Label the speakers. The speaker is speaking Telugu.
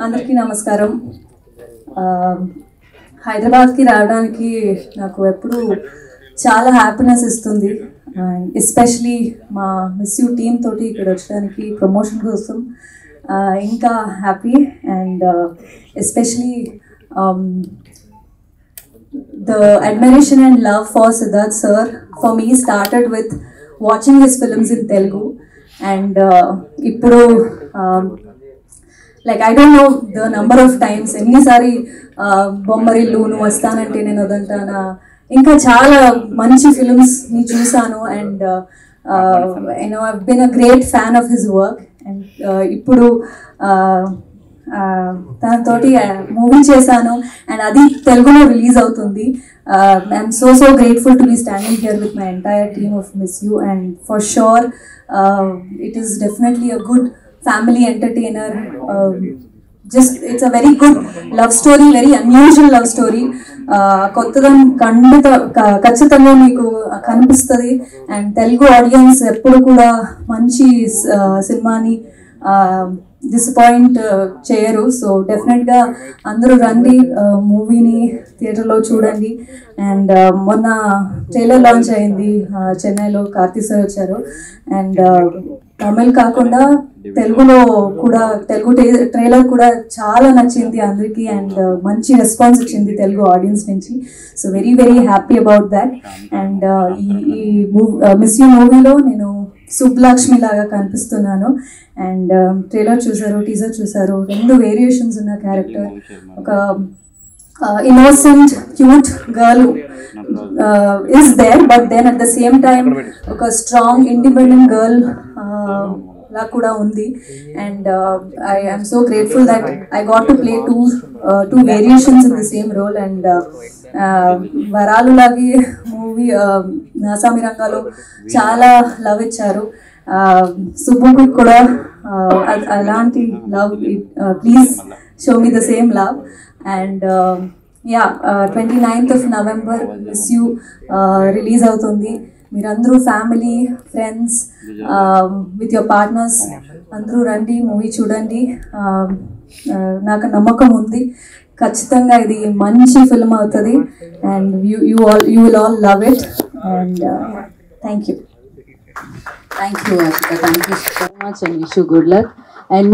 Speaker 1: అందరికీ నమస్కారం. హైదరాబాద్కి రావడానికి నాకు ఎప్పుడు చాలా హ్యాపీనెస్ ఇస్తుంది. ఎస్పెషలీ మా మిస్ యూ టీమ్ తోటి ఇక్కడ వచ్చడానికి ప్రమోషన్ కోసం ఇంకా happy. And especially the admiration and love for Siddharth sir for me started with watching his films in Telugu, and ippudu like I don't know the number of times enni sari bommarillu nu vastanante nenu odantana inka chaala manchi films ni chusanu, and you know, I've been a great fan of his work. And ippudu తనతోటి మూవీ చేశాను, అండ్ అది తెలుగులో రిలీజ్ అవుతుంది. I'm so grateful to be standing here with my entire team of miss you, and for sure it is definitely a good family entertainer. Just it's a very good love story, very unusual love story. కొత్తగా ఖచ్చితంగా మీకు కనిపిస్తుంది, అండ్ తెలుగు ఆడియన్స్ ఎప్పుడు కూడా మంచి సినిమాని డిసప్పాయింట్ చేయరు. సో డెఫినెట్గా అందరూ రండి, మూవీని థియేటర్లో చూడండి. అండ్ మొన్న ట్రైలర్ లాంచ్ అయింది చెన్నైలో, కార్తీ సార్ వచ్చారు. అండ్ తమిళ్ కాకుండా తెలుగులో కూడా తెలుగు ట్రైలర్ కూడా చాలా నచ్చింది అందరికీ, అండ్ మంచి రెస్పాన్స్ వచ్చింది తెలుగు ఆడియన్స్ నుంచి. So very happy about that. And ఈ మిస్ యూ మూవీలో నేను సుబ్బలక్ష్మి లాగా కనిపిస్తున్నాను. అండ్ ట్రైలర్ చూసారు, టీజర్ చూసారు, 2 వేరియేషన్స్ ఉన్న క్యారెక్టర్. ఒక innocent cute girl is there, but then at the same time ఒక strong independent girl లా కూడా ఉంది. And I am so grateful that I got to play two variations in the same role. And వరాలు లాగి మూవీ నాసామి రంగాలో చాలా లవ్ ఇచ్చారు. సుబ్బుకి కూడా అలాంటి love, please show me the same love. And 29th of November miss you release అవుతుంది. మీరందరూ family, friends, with your partners అందరూ రండి, మూవీ చూడండి. నాకు నమ్మకం ఉంది ఖచ్చితంగా ఇది మంచి ఫిల్మ్ అవుతుంది. And you will all love it. And thank you.
Speaker 2: Thank you, Ashika. Thank you so much, and wish you good luck. And